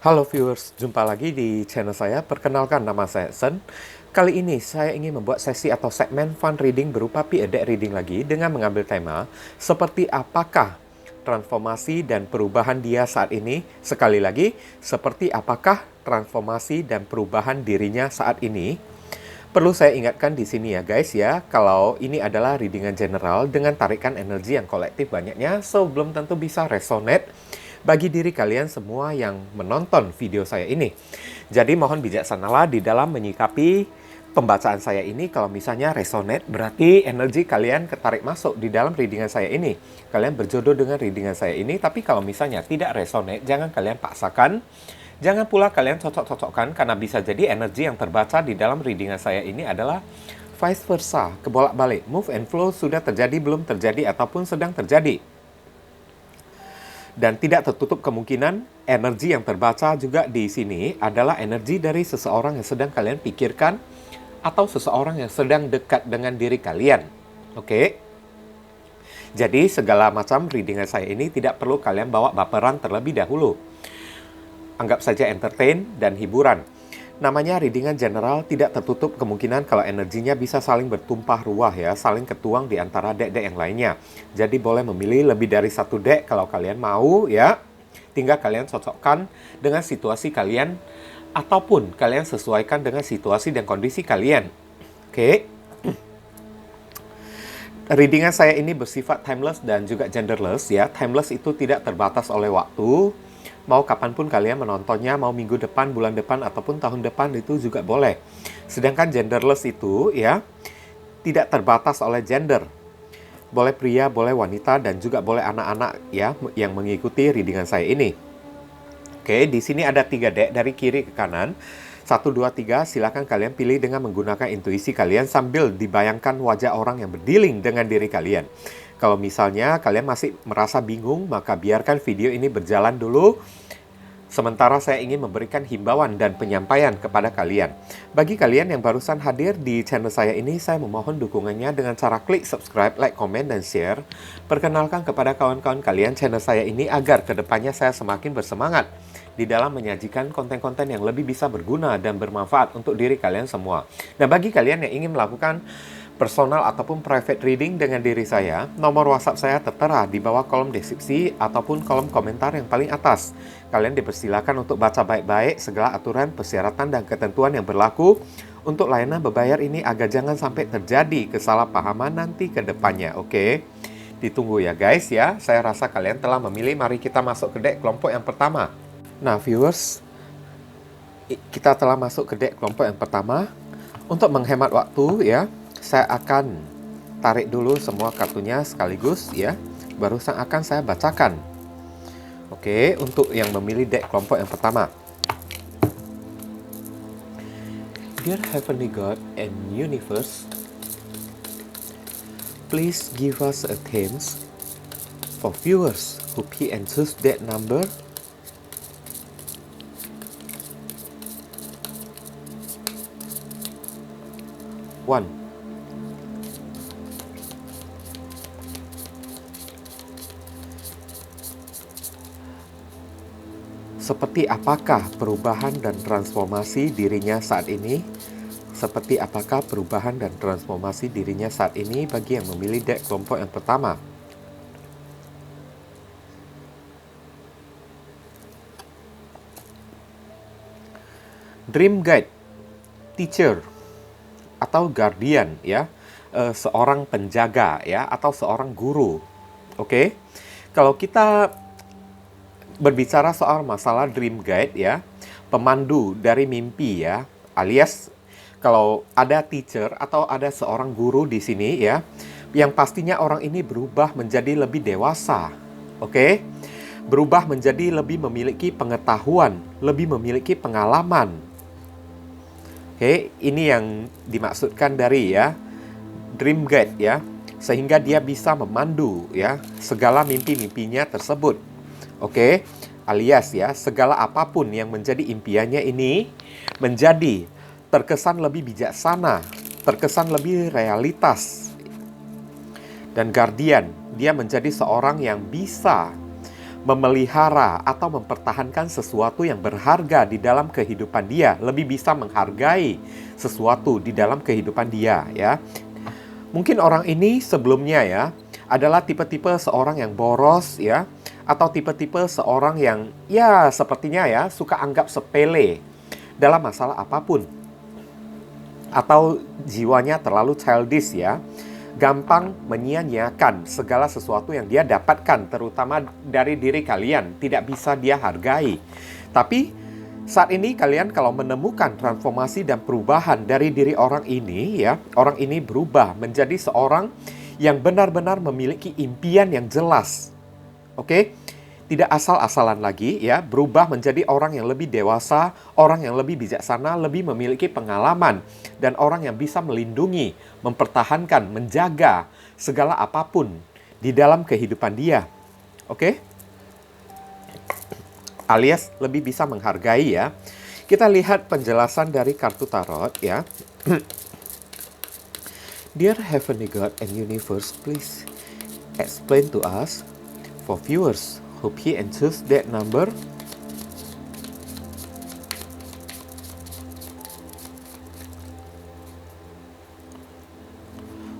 Halo viewers, jumpa lagi di channel saya. Perkenalkan, nama saya Sen. Kali ini saya ingin membuat sesi atau segmen fun reading berupa P.A. deck reading lagi dengan mengambil tema seperti apakah transformasi dan perubahan dia saat ini. Sekali lagi, seperti apakah transformasi dan perubahan dirinya saat ini. Perlu saya ingatkan di sini ya guys ya, kalau ini adalah readingan general dengan tarikan energi yang kolektif banyaknya, so belum tentu bisa resonate bagi diri kalian semua yang menonton video saya ini. Jadi mohon bijaksanalah di dalam menyikapi pembacaan saya ini. Kalau misalnya resonate, berarti energi kalian ketarik masuk di dalam readingan saya ini. Kalian berjodoh dengan readingan saya ini. Tapi kalau misalnya tidak resonate, jangan kalian paksakan. Jangan pula kalian cocok-cocokkan, karena bisa jadi energi yang terbaca di dalam readingan saya ini adalah vice versa, kebolak-balik. Move and flow sudah terjadi, belum terjadi, ataupun sedang terjadi. Dan tidak tertutup kemungkinan energi yang terbaca juga di sini adalah energi dari seseorang yang sedang kalian pikirkan atau seseorang yang sedang dekat dengan diri kalian. Oke? Jadi segala macam readingan saya ini tidak perlu kalian bawa baperan terlebih dahulu. Anggap saja entertain dan hiburan. Namanya readingan general, tidak tertutup kemungkinan kalau energinya bisa saling bertumpah ruah ya, saling ketuang di antara deck-deck yang lainnya. Jadi boleh memilih lebih dari satu deck kalau kalian mau ya. Tinggal kalian cocokkan dengan situasi kalian ataupun kalian sesuaikan dengan situasi dan kondisi kalian. Oke. Readingan saya ini bersifat timeless dan juga genderless ya. Timeless itu tidak terbatas oleh waktu. Mau kapanpun kalian menontonnya, mau minggu depan, bulan depan, ataupun tahun depan itu juga boleh. Sedangkan genderless itu ya tidak terbatas oleh gender. Boleh pria, boleh wanita, dan juga boleh anak-anak ya yang mengikuti readingan saya ini. Oke, di sini ada 3 deck dari kiri ke kanan. 1, 2, 3, silakan kalian pilih dengan menggunakan intuisi kalian sambil dibayangkan wajah orang yang berdealing dengan diri kalian. Kalau misalnya kalian masih merasa bingung, maka biarkan video ini berjalan dulu. Sementara saya ingin memberikan himbauan dan penyampaian kepada kalian. Bagi kalian yang barusan hadir di channel saya ini, saya memohon dukungannya dengan cara klik subscribe, like, komen, dan share. Perkenalkan kepada kawan-kawan kalian channel saya ini agar kedepannya saya semakin bersemangat di dalam menyajikan konten-konten yang lebih bisa berguna dan bermanfaat untuk diri kalian semua. Dan bagi kalian yang ingin melakukan personal ataupun private reading dengan diri saya, nomor WhatsApp saya tertera di bawah kolom deskripsi ataupun kolom komentar yang paling atas. Kalian dipersilakan untuk baca baik-baik segala aturan, persyaratan, dan ketentuan yang berlaku untuk layanan berbayar ini agar jangan sampai terjadi kesalahpahaman nanti ke depannya, oke? Ditunggu ya guys ya, saya rasa kalian telah memilih. Mari kita masuk ke deck kelompok yang pertama. Nah viewers, kita telah masuk ke deck kelompok yang pertama. Untuk menghemat waktu ya, saya akan tarik dulu semua kartunya sekaligus ya, baru akan saya bacakan. Oke, untuk yang memilih deck kelompok yang pertama. Dear Heavenly God and Universe, please give us a themes for viewers who pick and choose deck number 1. Seperti apakah perubahan dan transformasi dirinya saat ini? Seperti apakah perubahan dan transformasi dirinya saat ini bagi yang memilih deck kelompok yang pertama? Dream Guide, Teacher, atau Guardian ya, seorang penjaga ya, atau seorang guru. Oke, kalau kita berbicara soal masalah dream guide ya, pemandu dari mimpi ya, alias kalau ada teacher atau ada seorang guru di sini ya, yang pastinya orang ini berubah menjadi lebih dewasa. Oke? Berubah menjadi lebih memiliki pengetahuan, lebih memiliki pengalaman. Oke, ini yang dimaksudkan dari ya dream guide ya, sehingga dia bisa memandu ya segala mimpi-mimpinya tersebut. Oke, alias ya, segala apapun yang menjadi impiannya ini menjadi terkesan lebih bijaksana, terkesan lebih realitas. Dan Guardian, dia menjadi seorang yang bisa memelihara atau mempertahankan sesuatu yang berharga di dalam kehidupan dia, lebih bisa menghargai sesuatu di dalam kehidupan dia, ya. Mungkin orang ini sebelumnya ya adalah tipe-tipe seorang yang boros ya, atau tipe-tipe seorang yang ya sepertinya ya suka anggap sepele dalam masalah apapun. Atau jiwanya terlalu childish ya, gampang menyia-nyiakan segala sesuatu yang dia dapatkan, terutama dari diri kalian, tidak bisa dia hargai. Tapi saat ini kalian kalau menemukan transformasi dan perubahan dari diri orang ini ya, orang ini berubah menjadi seorang yang benar-benar memiliki impian yang jelas. Oke? Tidak asal-asalan lagi ya, berubah menjadi orang yang lebih dewasa, orang yang lebih bijaksana, lebih memiliki pengalaman, dan orang yang bisa melindungi, mempertahankan, menjaga segala apapun di dalam kehidupan dia. Oke? Alias lebih bisa menghargai ya. Kita lihat penjelasan dari kartu tarot ya. Dear Heavenly God and Universe, please explain to us for viewers who pick and choose that number.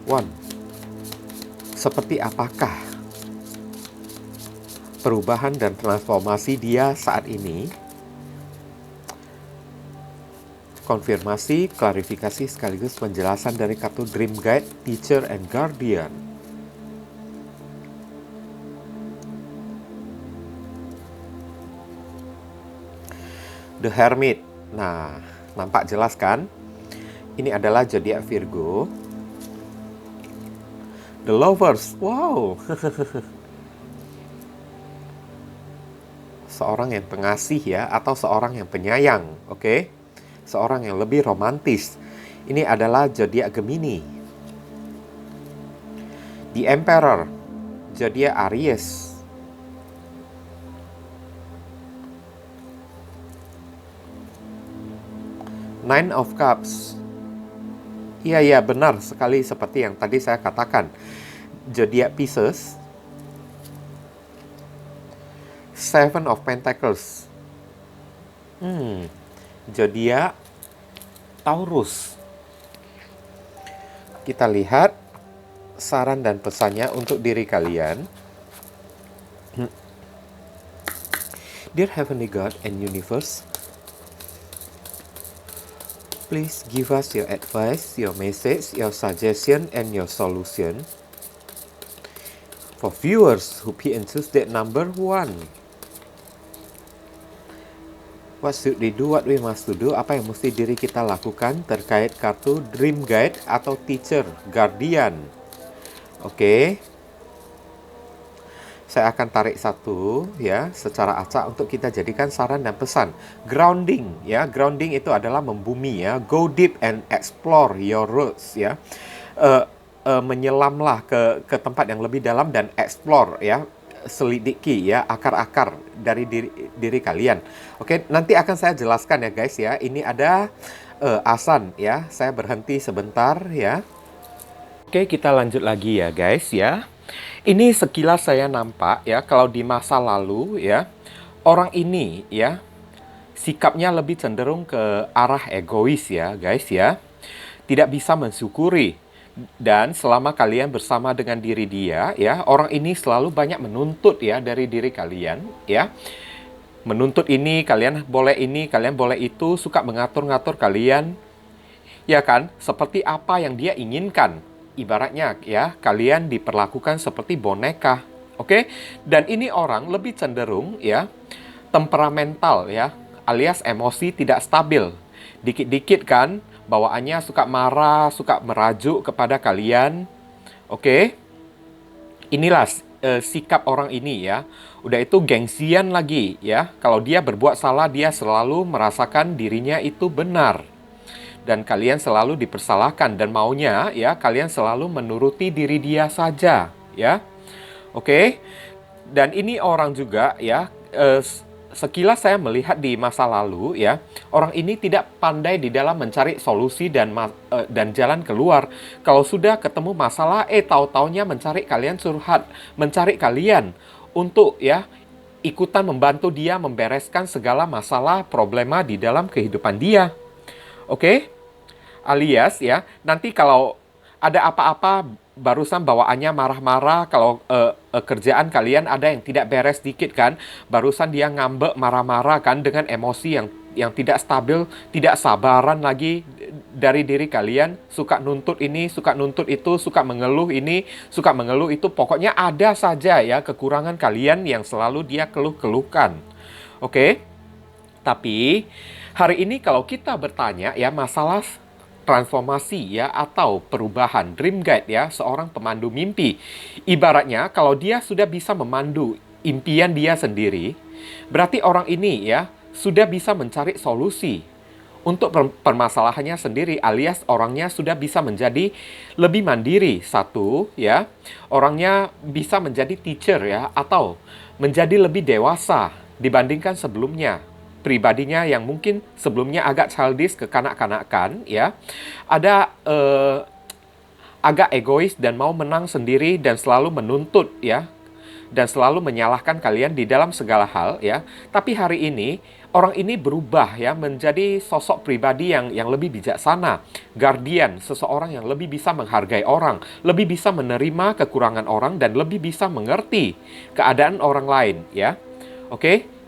One. Seperti apakah perubahan dan transformasi dia saat ini? Konfirmasi, klarifikasi sekaligus penjelasan dari kartu Dream Guide, Teacher, and Guardian. The Hermit. Nah, nampak jelas kan? Ini adalah zodiak Virgo. The Lovers. Wow. Seorang yang pengasih ya, atau seorang yang penyayang, oke? Seorang yang lebih romantis. Ini adalah zodiak Gemini. The Emperor, zodiak Aries. Nine of Cups. Iya, benar sekali seperti yang tadi saya katakan. Zodiak Pisces. Seven of Pentacles. Zodiak Taurus. Kita lihat saran dan pesannya untuk diri kalian. Dear Heavenly God and Universe, please give us your advice, your message, your suggestion, and your solution. For viewers who pick and choose that number 1. What should we do? What we must to do? Apa yang mesti diri kita lakukan terkait kartu Dream Guide atau Teacher, Guardian. Oke. Saya akan tarik satu ya secara acak untuk kita jadikan saran dan pesan. Grounding ya, grounding itu adalah membumi ya. Go deep and explore your roots ya. Menyelamlah ke tempat yang lebih dalam dan explore ya, selidiki ya akar-akar dari diri kalian. Oke, nanti akan saya jelaskan ya guys ya. Ini ada asan ya. Saya berhenti sebentar ya. Oke, kita lanjut lagi ya guys ya. Ini sekilas saya nampak ya, kalau di masa lalu ya, orang ini ya sikapnya lebih cenderung ke arah egois ya guys ya. Tidak bisa mensyukuri. Dan selama kalian bersama dengan diri dia ya, orang ini selalu banyak menuntut ya dari diri kalian ya. Menuntut ini, kalian boleh itu, suka mengatur-ngatur kalian. Ya kan? Seperti apa yang dia inginkan. Ibaratnya ya, kalian diperlakukan seperti boneka. Oke? Dan ini orang lebih cenderung ya temperamental ya, alias emosi tidak stabil. Dikit-dikit kan bawaannya suka marah, suka merajuk kepada kalian. Oke? Inilah sikap orang ini ya. Udah itu gengsian lagi ya. Kalau dia berbuat salah, dia selalu merasakan dirinya itu benar. Dan kalian selalu dipersalahkan dan maunya ya kalian selalu menuruti diri dia saja ya. Oke? Dan ini orang juga ya sekilas saya melihat di masa lalu ya, orang ini tidak pandai di dalam mencari solusi dan jalan keluar. Kalau sudah ketemu masalah, tahu-taunya mencari kalian curhat, mencari kalian untuk ya ikutan membantu dia membereskan segala masalah problema di dalam kehidupan dia. Oke? Alias ya, nanti kalau ada apa-apa barusan bawaannya marah-marah, kalau kerjaan kalian ada yang tidak beres dikit kan, barusan dia ngambek marah-marah kan dengan emosi yang tidak stabil, tidak sabaran lagi dari diri kalian, suka nuntut ini, suka nuntut itu, suka mengeluh ini, suka mengeluh itu, pokoknya ada saja ya kekurangan kalian yang selalu dia keluh-keluhkan. Oke? Tapi hari ini kalau kita bertanya ya masalah transformasi ya atau perubahan dream guide ya, seorang pemandu mimpi. Ibaratnya kalau dia sudah bisa memandu impian dia sendiri, berarti orang ini ya sudah bisa mencari solusi untuk permasalahannya sendiri, alias orangnya sudah bisa menjadi lebih mandiri. Satu ya, orangnya bisa menjadi teacher ya atau menjadi lebih dewasa dibandingkan sebelumnya. Pribadinya yang mungkin sebelumnya agak childish, kekanak-kanakan ya, ada agak egois dan mau menang sendiri dan selalu menuntut ya, dan selalu menyalahkan kalian di dalam segala hal ya. Tapi hari ini orang ini berubah ya menjadi sosok pribadi yang lebih bijaksana, guardian, seseorang yang lebih bisa menghargai orang, lebih bisa menerima kekurangan orang dan lebih bisa mengerti keadaan orang lain ya. Oke?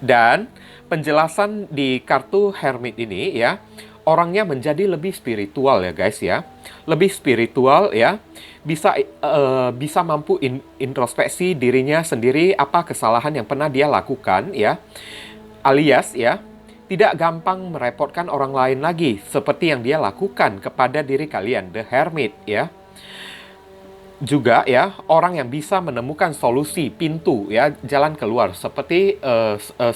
Dan penjelasan di kartu Hermit ini ya, orangnya menjadi lebih spiritual ya guys ya. Lebih spiritual ya, bisa mampu introspeksi dirinya sendiri, apa kesalahan yang pernah dia lakukan ya. Alias ya, tidak gampang merepotkan orang lain lagi seperti yang dia lakukan kepada diri kalian, The Hermit ya. Juga ya, orang yang bisa menemukan solusi, pintu ya, jalan keluar, seperti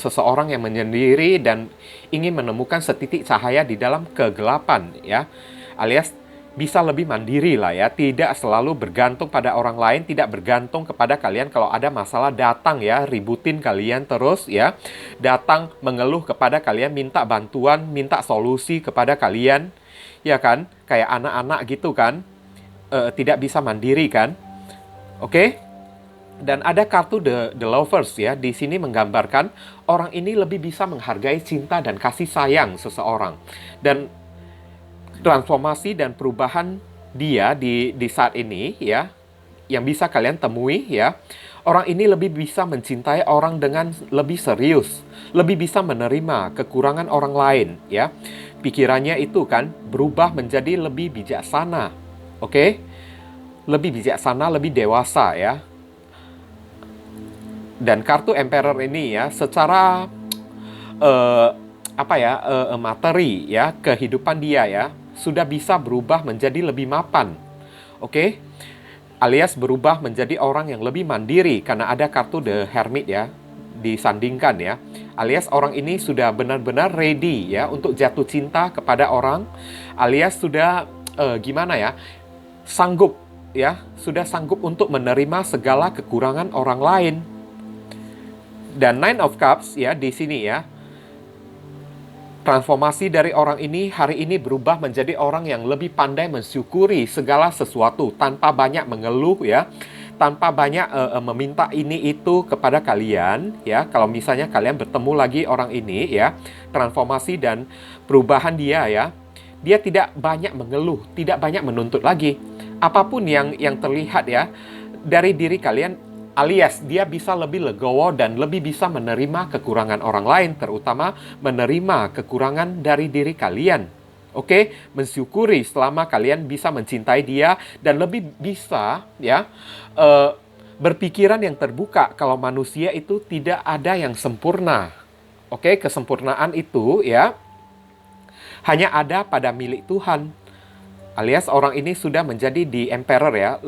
seseorang yang menyendiri dan ingin menemukan setitik cahaya di dalam kegelapan ya, alias bisa lebih mandiri lah ya, tidak selalu bergantung pada orang lain, tidak bergantung kepada kalian. Kalau ada masalah datang ya, ributin kalian terus ya, datang mengeluh kepada kalian, minta bantuan, minta solusi kepada kalian ya kan, kayak anak-anak gitu kan. Tidak bisa mandiri kan. Oke? Dan ada kartu the Lovers ya, di sini menggambarkan orang ini lebih bisa menghargai cinta dan kasih sayang seseorang. Dan transformasi dan perubahan dia di saat ini ya, yang bisa kalian temui ya, orang ini lebih bisa mencintai orang dengan lebih serius, lebih bisa menerima kekurangan orang lain ya. Pikirannya itu kan berubah menjadi lebih bijaksana. Oke? Lebih bijaksana, lebih dewasa ya. Dan kartu Emperor ini ya, secara materi ya, kehidupan dia ya, sudah bisa berubah menjadi lebih mapan. Oke? Alias berubah menjadi orang yang lebih mandiri karena ada kartu The Hermit ya, disandingkan ya. Alias orang ini sudah benar-benar ready ya untuk jatuh cinta kepada orang, alias sudah sanggup ya, sudah sanggup untuk menerima segala kekurangan orang lain. Dan Nine of Cups ya di sini ya, transformasi dari orang ini hari ini berubah menjadi orang yang lebih pandai mensyukuri segala sesuatu tanpa banyak mengeluh ya, tanpa banyak meminta ini itu kepada kalian ya. Kalau misalnya kalian bertemu lagi orang ini ya, transformasi dan perubahan dia ya, dia tidak banyak mengeluh, tidak banyak menuntut lagi. Apapun yang terlihat ya dari diri kalian, alias dia bisa lebih legowo dan lebih bisa menerima kekurangan orang lain, terutama menerima kekurangan dari diri kalian. Oke, mensyukuri selama kalian bisa mencintai dia dan lebih bisa ya berpikiran yang terbuka kalau manusia itu tidak ada yang sempurna. Oke, kesempurnaan itu ya hanya ada pada milik Tuhan. Alias orang ini sudah menjadi the Emperor ya,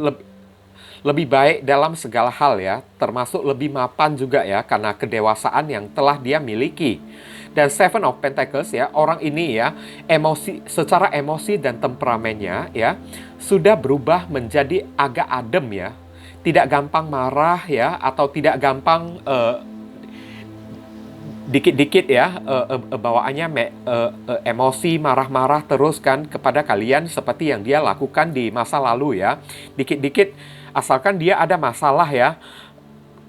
lebih baik dalam segala hal ya, termasuk lebih mapan juga ya, karena kedewasaan yang telah dia miliki. Dan Seven of Pentacles ya, orang ini ya, secara emosi dan temperamennya ya, sudah berubah menjadi agak adem ya, tidak gampang marah ya, atau tidak gampang dikit-dikit ya bawaannya emosi, marah-marah terus kan kepada kalian seperti yang dia lakukan di masa lalu ya. Dikit-dikit asalkan dia ada masalah ya,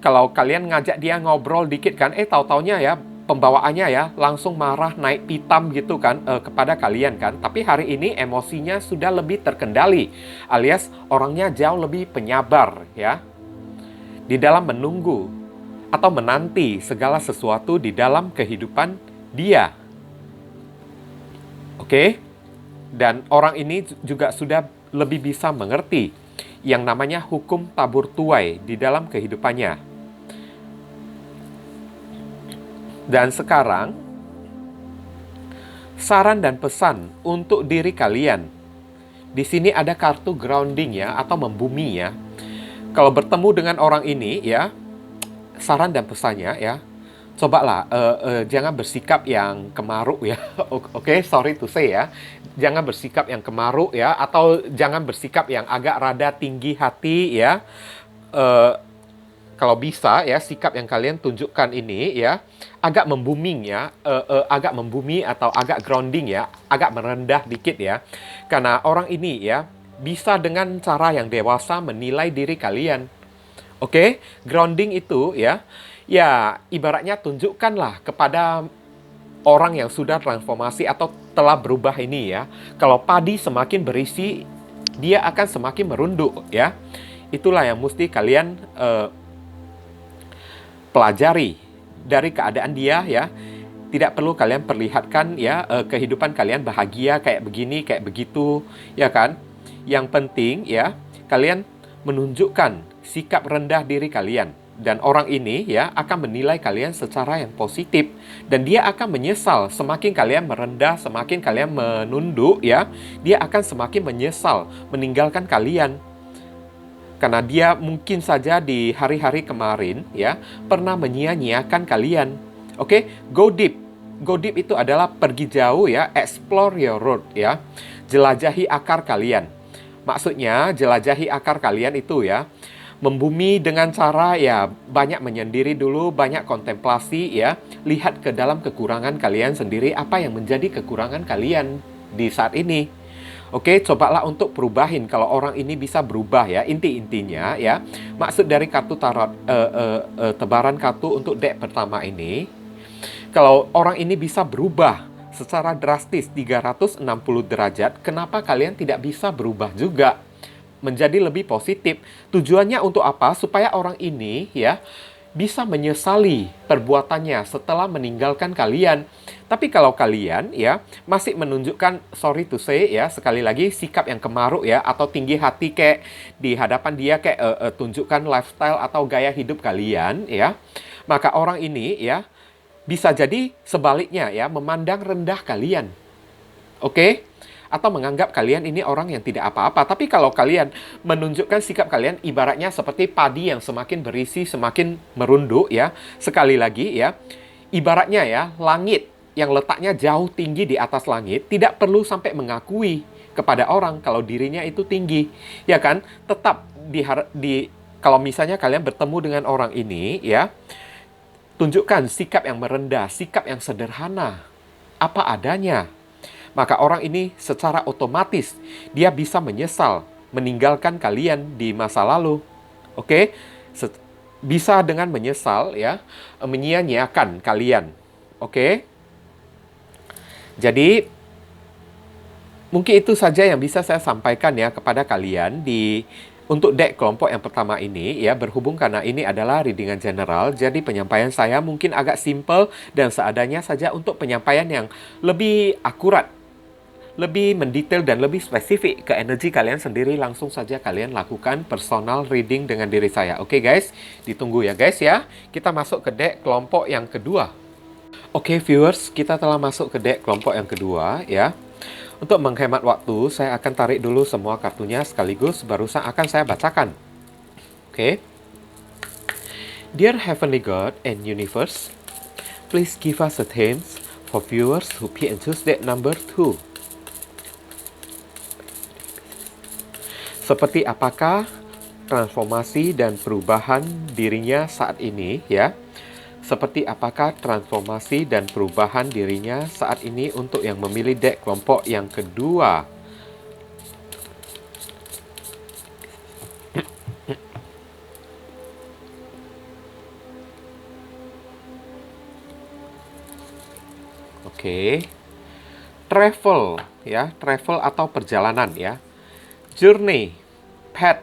kalau kalian ngajak dia ngobrol dikit kan, tahu-taunya ya pembawaannya ya langsung marah, naik pitam gitu kan kepada kalian kan. Tapi hari ini emosinya sudah lebih terkendali, alias orangnya jauh lebih penyabar ya, di dalam menunggu atau menanti segala sesuatu di dalam kehidupan dia. Oke? Dan orang ini juga sudah lebih bisa mengerti yang namanya hukum tabur tuai di dalam kehidupannya. Dan sekarang, saran dan pesan untuk diri kalian. Di sini ada kartu grounding ya, atau membumi ya. Kalau bertemu dengan orang ini ya, saran dan pesannya ya, cobalah jangan bersikap yang kemaruk ya. Oke, sorry to say ya. Jangan bersikap yang kemaruk ya, atau jangan bersikap yang agak rada tinggi hati ya. Kalau bisa ya, sikap yang kalian tunjukkan ini ya agak membuming ya, agak membumi atau agak grounding ya, agak merendah dikit ya. Karena orang ini ya bisa dengan cara yang dewasa menilai diri kalian. Oke, grounding itu ya, ya ibaratnya tunjukkanlah kepada orang yang sudah transformasi atau telah berubah ini ya, kalau padi semakin berisi, dia akan semakin merunduk ya. Itulah yang mesti kalian pelajari dari keadaan dia ya. Tidak perlu kalian perlihatkan ya kehidupan kalian bahagia kayak begini, kayak begitu, ya kan? Yang penting ya, kalian menunjukkan sikap rendah diri kalian. Dan orang ini ya akan menilai kalian secara yang positif. Dan dia akan menyesal semakin kalian merendah, semakin kalian menunduk ya. Dia akan semakin menyesal meninggalkan kalian. Karena dia mungkin saja di hari-hari kemarin ya pernah menyia-nyiakan kalian. Oke, go deep. Go deep itu adalah pergi jauh ya, explore your root ya. Jelajahi akar kalian. Maksudnya jelajahi akar kalian itu ya, membumi dengan cara ya banyak menyendiri dulu, banyak kontemplasi ya. Lihat ke dalam kekurangan kalian sendiri, apa yang menjadi kekurangan kalian di saat ini. Oke, cobalah untuk perubahin kalau orang ini bisa berubah ya. Inti-intinya ya, maksud dari kartu tarot, tebaran kartu untuk deck pertama ini, kalau orang ini bisa berubah secara drastis 360 derajat, kenapa kalian tidak bisa berubah juga menjadi lebih positif? Tujuannya untuk apa? Supaya orang ini ya bisa menyesali perbuatannya setelah meninggalkan kalian. Tapi kalau kalian ya masih menunjukkan, sorry to say ya, sekali lagi sikap yang kemaruk ya, atau tinggi hati kayak di hadapan dia, kayak tunjukkan lifestyle atau gaya hidup kalian ya, maka orang ini ya bisa jadi sebaliknya ya, memandang rendah kalian. Oke? Atau menganggap kalian ini orang yang tidak apa-apa. Tapi kalau kalian menunjukkan sikap kalian ibaratnya seperti padi yang semakin berisi, semakin merunduk ya. Sekali lagi ya, ibaratnya ya, langit yang letaknya jauh tinggi di atas langit tidak perlu sampai mengakui kepada orang kalau dirinya itu tinggi. Ya kan? Tetap kalau misalnya kalian bertemu dengan orang ini ya, tunjukkan sikap yang merendah, sikap yang sederhana, apa adanya. Maka orang ini secara otomatis dia bisa menyesal meninggalkan kalian di masa lalu. Oke? Bisa dengan menyesal ya, menyia-nyiakan kalian. Oke? Jadi mungkin itu saja yang bisa saya sampaikan ya kepada kalian untuk deck kelompok yang pertama ini ya, berhubung karena ini adalah readingan general, jadi penyampaian saya mungkin agak simple dan seadanya saja untuk penyampaian yang lebih akurat, lebih mendetail dan lebih spesifik ke energi kalian sendiri. Langsung saja kalian lakukan personal reading dengan diri saya. Oke guys, ditunggu ya guys ya. Kita masuk ke deck kelompok yang kedua. Oke viewers, kita telah masuk ke deck kelompok yang kedua ya. Untuk menghemat waktu, saya akan tarik dulu semua kartunya sekaligus, barusan akan saya bacakan. Oke. Dear Heavenly God and Universe, please give us a themes for viewers who pick and choose deck number 2. Seperti apakah transformasi dan perubahan dirinya saat ini ya? Seperti apakah transformasi dan perubahan dirinya saat ini untuk yang memilih deck kelompok yang kedua. Oke. Travel ya, travel atau perjalanan ya. Journey, path,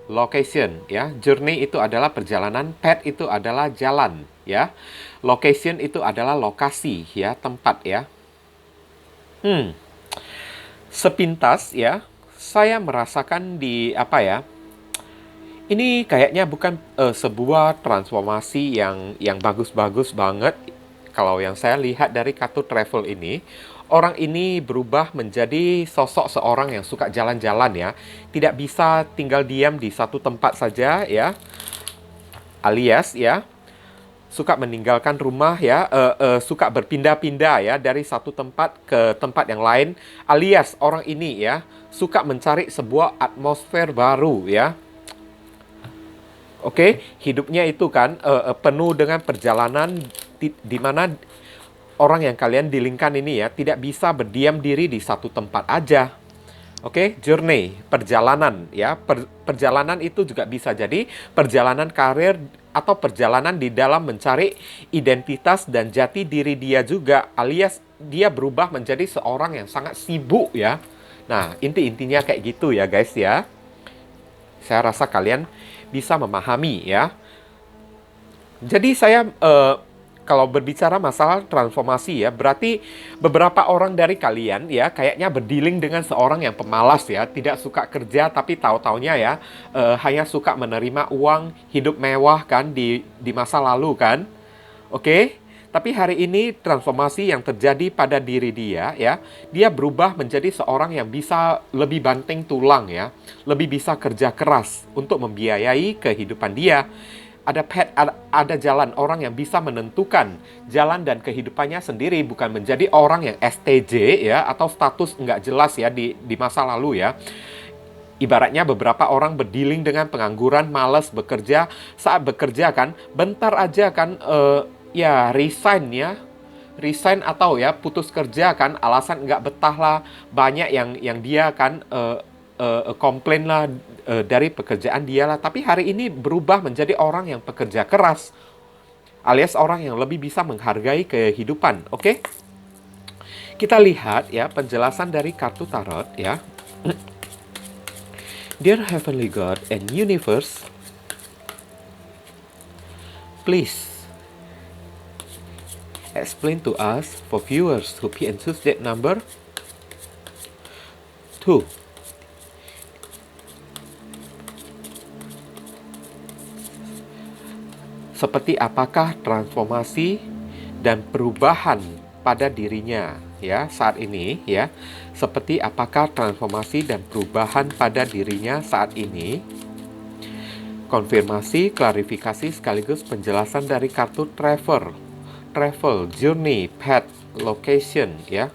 location ya. Journey itu adalah perjalanan, path itu adalah jalan ya. Location itu adalah lokasi ya, tempat ya. Sepintas ya, saya merasakan di apa ya? Ini kayaknya bukan sebuah transformasi yang bagus-bagus banget. Kalau yang saya lihat dari kartu travel ini, orang ini berubah menjadi sosok seorang yang suka jalan-jalan ya. Tidak bisa tinggal diam di satu tempat saja ya. Alias ya, suka meninggalkan rumah ya, suka berpindah-pindah ya dari satu tempat ke tempat yang lain. Alias orang ini ya, suka mencari sebuah atmosfer baru ya. Oke, hidupnya itu kan penuh dengan perjalanan di mana orang yang kalian dealingkan ini ya tidak bisa berdiam diri di satu tempat aja. Oke, journey, perjalanan ya. Perjalanan itu juga bisa jadi perjalanan karir atau perjalanan di dalam mencari identitas dan jati diri dia juga, alias dia berubah menjadi seorang yang sangat sibuk ya. Nah, intinya kayak gitu ya guys ya. Saya rasa kalian bisa memahami ya. Jadi saya kalau berbicara masalah transformasi ya, berarti beberapa orang dari kalian ya kayaknya berdealing dengan seorang yang pemalas ya, tidak suka kerja tapi tahu-taunya ya hanya suka menerima uang, hidup mewah kan di masa lalu kan. Oke? Tapi hari ini transformasi yang terjadi pada diri dia ya, dia berubah menjadi seorang yang bisa lebih banting tulang ya, lebih bisa kerja keras untuk membiayai kehidupan dia. Ada path, ada jalan orang yang bisa menentukan jalan dan kehidupannya sendiri, bukan menjadi orang yang STJ ya atau status nggak jelas ya di masa lalu ya. Ibaratnya beberapa orang berdealing dengan pengangguran, malas bekerja. Saat bekerja kan, bentar aja kan ya resign ya. Resign atau ya putus kerja kan, alasan nggak betah lah. Banyak yang dia kan komplain lah dari pekerjaan dia lah. Tapi hari ini berubah menjadi orang yang pekerja keras. Alias orang yang lebih bisa menghargai kehidupan. Oke? Kita lihat ya penjelasan dari kartu tarot ya. Dear Heavenly God and Universe, please explain to us for viewers who and choose that number 2. Seperti apakah transformasi dan perubahan pada dirinya ya saat ini ya. Seperti apakah transformasi dan perubahan pada dirinya saat ini. Konfirmasi, klarifikasi sekaligus penjelasan dari kartu travel, journey, path, location ya.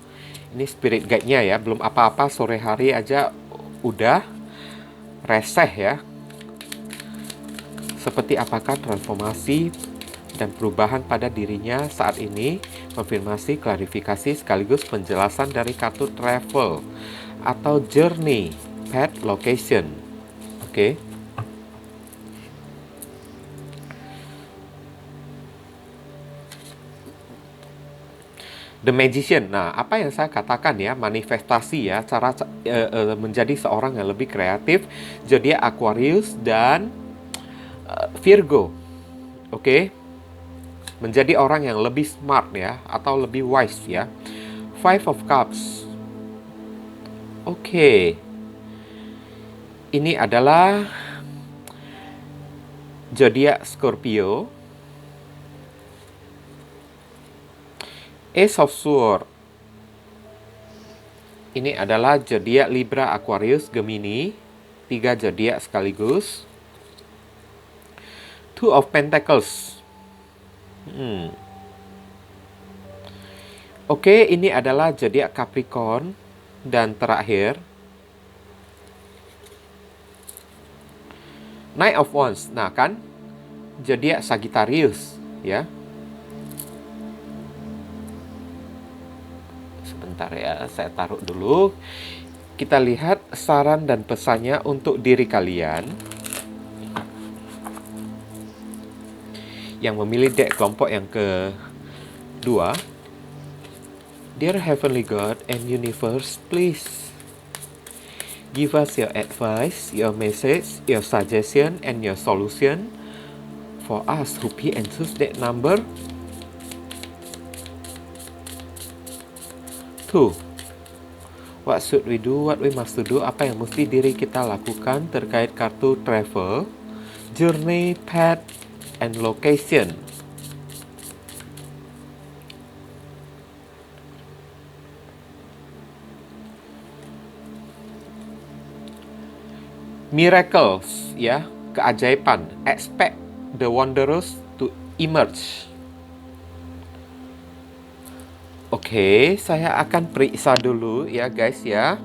Ini spirit guide-nya ya, belum apa-apa sore hari aja udah reseh ya. Seperti apakah transformasi dan perubahan pada dirinya saat ini. Konfirmasi, klarifikasi sekaligus penjelasan dari kartu travel atau journey, path, location. Oke. The Magician. Nah, apa yang saya katakan ya, manifestasi ya, cara menjadi seorang yang lebih kreatif. Zodiak Aquarius dan Virgo. Oke. Menjadi orang yang lebih smart ya, atau lebih wise ya. Five of Cups. Oke. Ini adalah zodiak Scorpio. Ace of Swords. Ini adalah zodiak Libra, Aquarius, Gemini. 3 zodiak sekaligus. Two of Pentacles. Oke, ini adalah zodiak Capricorn. Dan terakhir Knight of Wands. Nah kan, zodiak Sagittarius ya. Sebentar ya, saya taruh dulu. Kita lihat saran dan pesannya untuk diri kalian yang memilih deck kelompok yang kedua. Dear Heavenly God and Universe, please give us your advice, your message, your suggestion, and your solution for us who pay and choose that number. 2. What should we do? What we must do? Apa yang mesti diri kita lakukan terkait kartu travel, journey, path, and location. Miracles, ya, keajaiban. Expect the wonders to emerge. Oke, saya akan periksa dulu ya guys ya.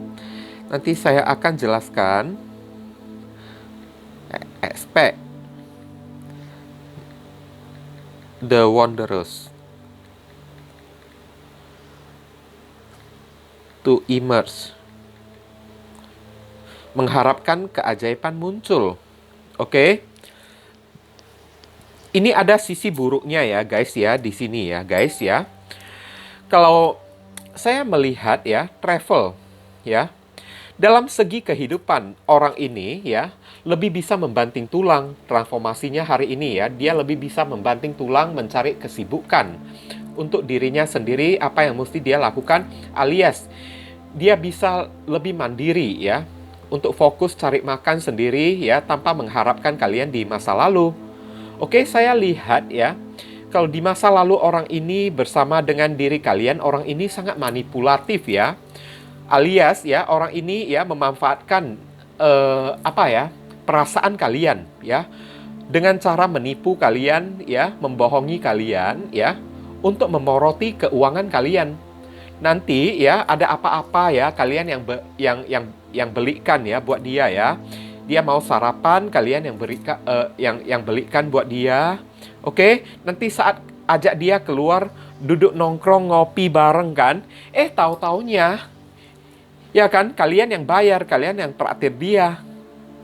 Nanti saya akan jelaskan. Expect the wonders to emerge. Mengharapkan keajaiban muncul. Oke. Ini ada sisi buruknya ya guys ya di sini ya guys ya. Kalau saya melihat ya travel ya, dalam segi kehidupan orang ini ya lebih bisa membanting tulang transformasinya hari ini ya. Dia lebih bisa membanting tulang mencari kesibukan untuk dirinya sendiri, apa yang mesti dia lakukan, alias dia bisa lebih mandiri ya, untuk fokus cari makan sendiri ya, tanpa mengharapkan kalian di masa lalu. Oke, saya lihat ya, kalau di masa lalu orang ini bersama dengan diri kalian, orang ini sangat manipulatif ya. Alias ya, orang ini ya memanfaatkan perasaan kalian ya, dengan cara menipu kalian ya, membohongi kalian ya, untuk memoroti keuangan kalian. Nanti ya ada apa-apa ya, kalian yang belikan ya buat dia ya. Dia mau sarapan, kalian yang belikan buat dia. Oke, nanti saat ajak dia keluar, duduk nongkrong ngopi bareng kan, tahu-taunya ya kan, kalian yang bayar, kalian yang traktir dia.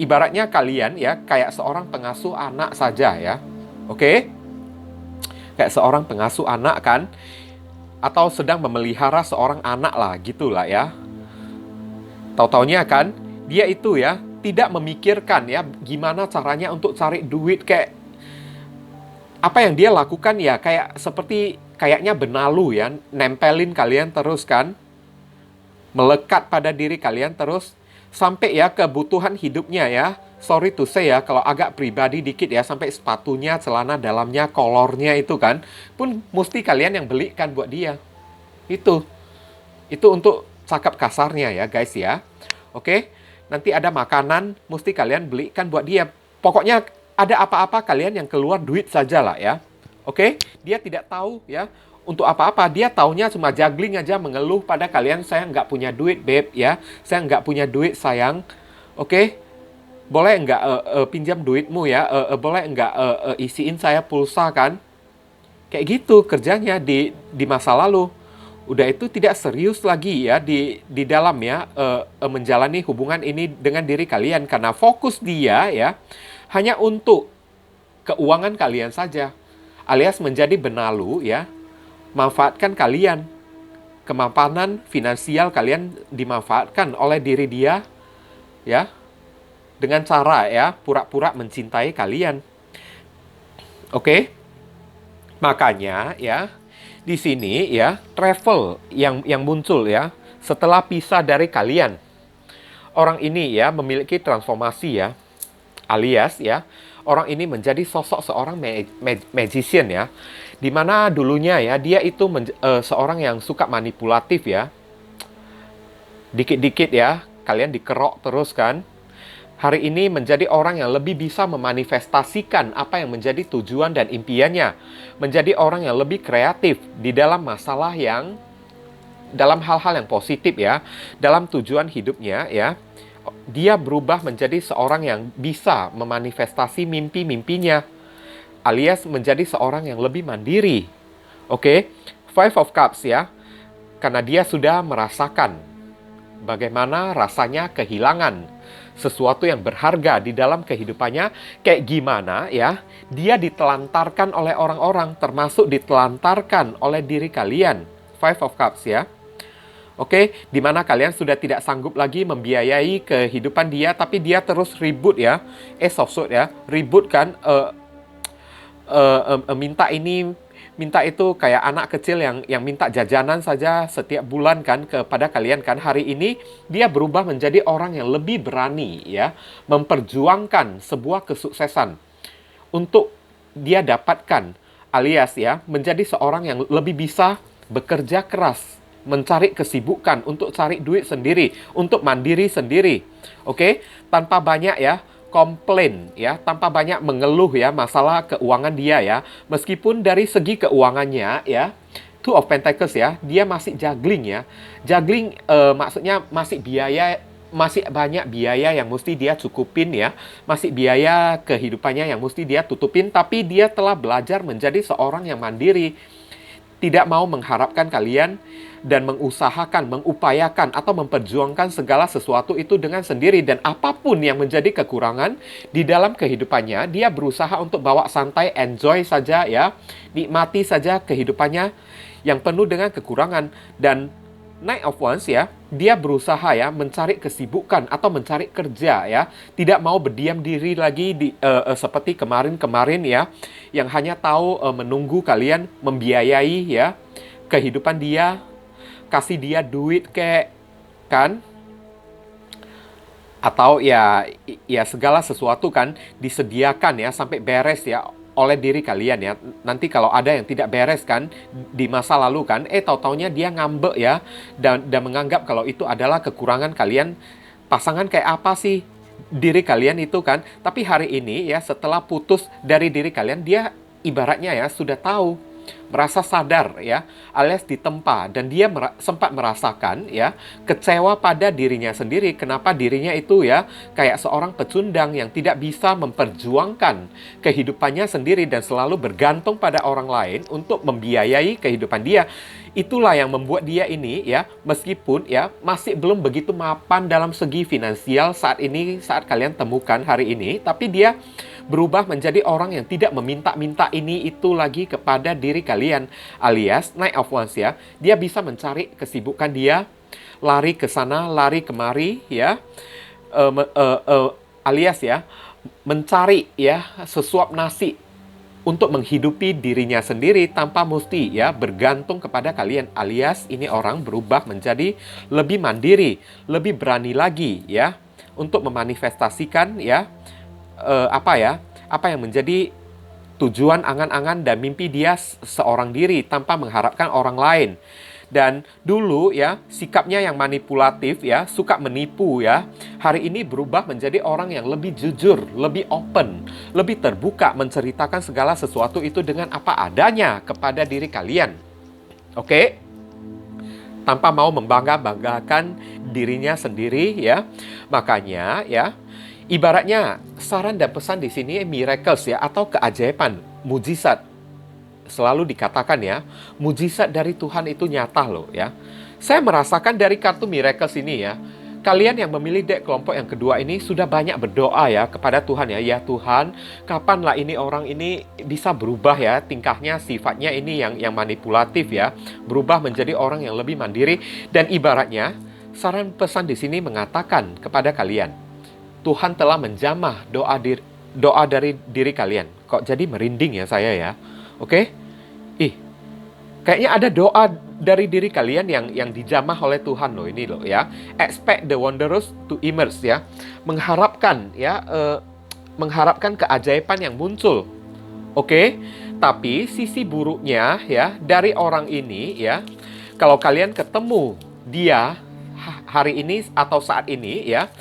Ibaratnya kalian ya kayak seorang pengasuh anak saja ya. Oke? Kayak seorang pengasuh anak kan, atau sedang memelihara seorang anak lah, gitulah ya. Tahu-taunya kan, dia itu ya tidak memikirkan ya gimana caranya untuk cari duit. Kayak apa yang dia lakukan ya kayak seperti kayaknya benalu ya, nempelin kalian terus kan, melekat pada diri kalian terus sampai ya kebutuhan hidupnya ya. Sorry to say ya, kalau agak pribadi dikit ya, sampai sepatunya, celana dalamnya, kolornya itu kan pun mesti kalian yang belikan buat dia. Itu untuk cakap kasarnya ya guys ya. Oke, nanti ada makanan mesti kalian belikan buat dia. Pokoknya ada apa-apa kalian yang keluar duit saja lah ya. Oke, dia tidak tahu ya untuk apa-apa. Dia taunya cuma juggling aja, mengeluh pada kalian, saya nggak punya duit babe ya, saya nggak punya duit sayang. Oke, boleh nggak pinjam duitmu ya, boleh nggak isiin saya pulsa kan. Kayak gitu kerjanya di masa lalu. Udah itu tidak serius lagi ya di dalam ya menjalani hubungan ini dengan diri kalian, karena fokus dia ya hanya untuk keuangan kalian saja, alias menjadi benalu ya, manfaatkan kalian. Kemapanan finansial kalian dimanfaatkan oleh diri dia ya, dengan cara ya pura-pura mencintai kalian. Oke? Makanya ya di sini ya travel yang muncul ya setelah pisah dari kalian. Orang ini ya memiliki transformasi ya, alias ya orang ini menjadi sosok seorang magician ya, dimana dulunya ya dia itu seorang yang suka manipulatif ya. Dikit-dikit ya kalian dikerok terus kan. Hari ini menjadi orang yang lebih bisa memanifestasikan apa yang menjadi tujuan dan impiannya. Menjadi orang yang lebih kreatif di dalam masalah dalam hal-hal yang positif ya. Dalam tujuan hidupnya ya. Dia berubah menjadi seorang yang bisa memanifestasi mimpi-mimpinya. Alias menjadi seorang yang lebih mandiri. Oke, Five of Cups ya. Karena dia sudah merasakan bagaimana rasanya kehilangan sesuatu yang berharga di dalam kehidupannya, kayak gimana ya dia ditelantarkan oleh orang-orang, termasuk ditelantarkan oleh diri kalian. Five of Cups ya. Oke, di mana kalian sudah tidak sanggup lagi membiayai kehidupan dia, tapi dia terus ribut ya, sosok ya, ribut kan, minta ini, minta itu kayak anak kecil yang minta jajanan saja setiap bulan kan kepada kalian kan. Hari ini dia berubah menjadi orang yang lebih berani ya, memperjuangkan sebuah kesuksesan untuk dia dapatkan, alias ya, menjadi seorang yang lebih bisa bekerja keras, mencari kesibukan untuk cari duit sendiri, untuk mandiri sendiri. Oke, tanpa banyak ya komplain ya, tanpa banyak mengeluh ya masalah keuangan dia ya. Meskipun dari segi keuangannya ya, Two of Pentacles ya, dia masih juggling ya. Juggling maksudnya masih banyak biaya yang mesti dia cukupin ya, masih biaya kehidupannya yang mesti dia tutupin, tapi dia telah belajar menjadi seorang yang mandiri, tidak mau mengharapkan kalian dan mengusahakan, mengupayakan atau memperjuangkan segala sesuatu itu dengan sendiri. Dan apapun yang menjadi kekurangan di dalam kehidupannya, dia berusaha untuk bawa santai, enjoy saja ya, nikmati saja kehidupannya yang penuh dengan kekurangan. Dan Knight of Wands ya, dia berusaha ya mencari kesibukan atau mencari kerja ya, tidak mau berdiam diri lagi seperti kemarin-kemarin ya, yang hanya tahu menunggu kalian membiayai ya kehidupan dia, kasih dia duit kayak kan, atau ya segala sesuatu kan disediakan ya sampai beres ya oleh diri kalian ya. Nanti kalau ada yang tidak beres kan di masa lalu kan, tahu-taunya dia ngambek ya, dan menganggap kalau itu adalah kekurangan kalian. Pasangan kayak apa sih diri kalian itu kan? Tapi hari ini ya, setelah putus dari diri kalian, dia ibaratnya ya sudah tahu, merasa sadar ya, alias ditempa, dan dia sempat merasakan ya kecewa pada dirinya sendiri. Kenapa dirinya itu ya kayak seorang pecundang yang tidak bisa memperjuangkan kehidupannya sendiri dan selalu bergantung pada orang lain untuk membiayai kehidupan dia. Itulah yang membuat dia ini ya, meskipun ya masih belum begitu mapan dalam segi finansial saat ini, saat kalian temukan hari ini, tapi dia berubah menjadi orang yang tidak meminta-minta ini itu lagi kepada diri kalian. Alias Knight of Wands ya, dia bisa mencari kesibukan dia, lari ke sana, lari kemari ya, alias ya mencari ya sesuap nasi untuk menghidupi dirinya sendiri tanpa mesti ya bergantung kepada kalian. Alias ini orang berubah menjadi lebih mandiri, lebih berani lagi ya untuk memanifestasikan ya apa yang menjadi tujuan, angan-angan dan mimpi dia seorang diri tanpa mengharapkan orang lain. Dan dulu ya sikapnya yang manipulatif ya, suka menipu ya, hari ini berubah menjadi orang yang lebih jujur, lebih open, lebih terbuka menceritakan segala sesuatu itu dengan apa adanya kepada diri kalian. Oke? Tanpa mau membangga-banggakan dirinya sendiri ya. Makanya ya, ibaratnya saran dan pesan di sini miracles ya, atau keajaiban, mujizat. Selalu dikatakan ya, mujizat dari Tuhan itu nyata loh ya. Saya merasakan dari kartu miracles ini ya, kalian yang memilih dek kelompok yang kedua ini sudah banyak berdoa ya kepada Tuhan ya. Ya Tuhan, kapanlah ini orang ini bisa berubah ya tingkahnya, sifatnya ini yang manipulatif ya, berubah menjadi orang yang lebih mandiri. Dan ibaratnya saran pesan di sini mengatakan kepada kalian, Tuhan telah menjamah doa dari diri kalian. Kok jadi merinding ya saya ya? Oke? Kayaknya ada doa dari diri kalian yang dijamah oleh Tuhan loh ini loh ya. Expect the wondrous to emerge ya. Mengharapkan ya, mengharapkan keajaiban yang muncul. Oke? Tapi sisi buruknya ya dari orang ini ya, kalau kalian ketemu dia hari ini atau saat ini ya,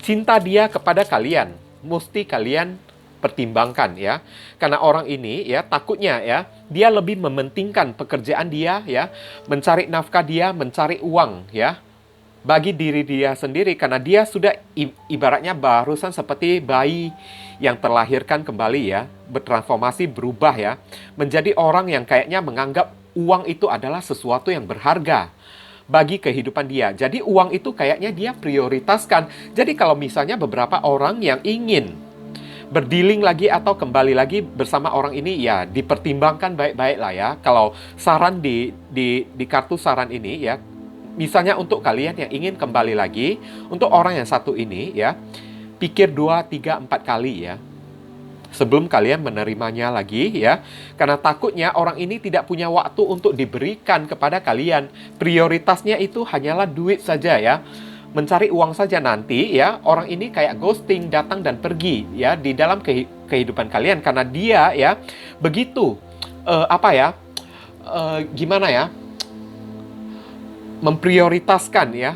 cinta dia kepada kalian mesti kalian pertimbangkan ya. Karena orang ini ya takutnya ya, dia lebih mementingkan pekerjaan dia ya, mencari nafkah dia, mencari uang ya bagi diri dia sendiri, karena dia sudah ibaratnya barusan seperti bayi yang terlahirkan kembali ya, bertransformasi, berubah ya, menjadi orang yang kayaknya menganggap uang itu adalah sesuatu yang berharga bagi kehidupan dia. Jadi uang itu kayaknya dia prioritaskan. Jadi kalau misalnya beberapa orang yang ingin berdealing lagi atau kembali lagi bersama orang ini, ya dipertimbangkan baik-baik lah ya. Kalau saran di kartu saran ini ya, Misalnya untuk kalian yang ingin kembali lagi, untuk orang yang satu ini ya, pikir 2, 3, 4 kali ya, sebelum kalian menerimanya lagi ya. Karena takutnya orang ini tidak punya waktu untuk diberikan kepada kalian. Prioritasnya itu hanyalah duit saja ya. Mencari uang saja nanti ya. Orang ini kayak ghosting, datang dan pergi ya di dalam kehidupan kalian karena dia ya begitu gimana ya? Memprioritaskan ya.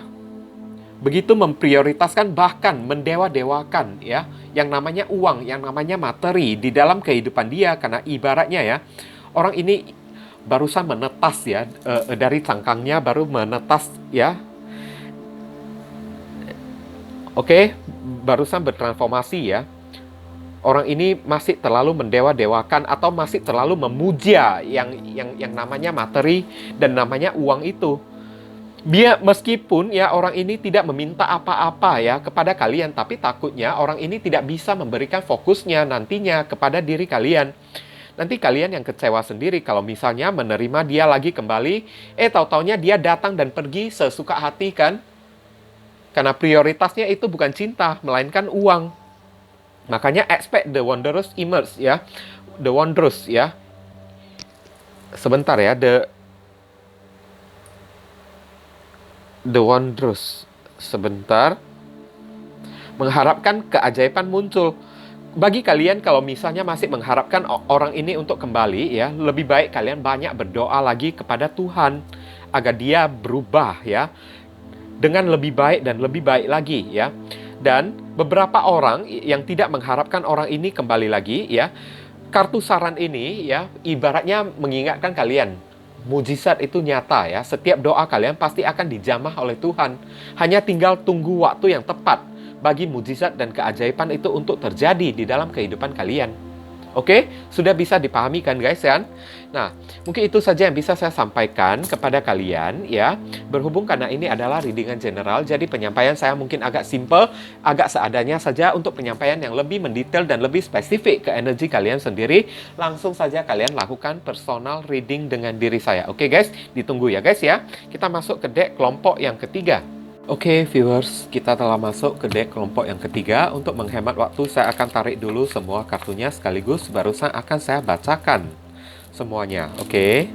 Begitu memprioritaskan, bahkan mendewa-dewakan ya, yang namanya uang, yang namanya materi di dalam kehidupan dia. Karena ibaratnya ya, orang ini barusan menetas ya, dari cangkangnya baru menetas ya. Oke, barusan bertransformasi ya. Orang ini masih terlalu mendewa-dewakan atau masih terlalu memuja yang namanya materi dan namanya uang itu. Meskipun ya orang ini tidak meminta apa-apa ya kepada kalian, tapi takutnya orang ini tidak bisa memberikan fokusnya nantinya kepada diri kalian. Nanti kalian yang kecewa sendiri kalau misalnya menerima dia lagi kembali, tahu-taunya dia datang dan pergi sesuka hati kan? Karena prioritasnya itu bukan cinta, melainkan uang. Makanya expect the wondrous emerge ya. The wondrous ya. Sebentar ya, The wondrous. Sebentar. Mengharapkan keajaiban muncul. Bagi kalian kalau misalnya masih mengharapkan orang ini untuk kembali ya, lebih baik kalian banyak berdoa lagi kepada Tuhan agar dia berubah ya, dengan lebih baik dan lebih baik lagi ya. Dan beberapa orang yang tidak mengharapkan orang ini kembali lagi ya, kartu saran ini ya ibaratnya mengingatkan kalian, mujizat itu nyata ya. Setiap doa kalian pasti akan dijamah oleh Tuhan. Hanya tinggal tunggu waktu yang tepat bagi mujizat dan keajaiban itu untuk terjadi di dalam kehidupan kalian. Oke, sudah bisa dipahami kan guys ya? Nah, mungkin itu saja yang bisa saya sampaikan kepada kalian ya. Berhubung karena ini adalah readingan general, jadi penyampaian saya mungkin agak simple, agak seadanya saja. Untuk penyampaian yang lebih mendetail dan lebih spesifik ke energi kalian sendiri, langsung saja kalian lakukan personal reading dengan diri saya. Oke guys, ditunggu ya guys ya. Kita masuk ke deck kelompok yang ketiga. Oke viewers, kita telah masuk ke deck kelompok yang ketiga. Untuk menghemat waktu, saya akan tarik dulu semua kartunya sekaligus, barusan akan saya bacakan semuanya. Oke.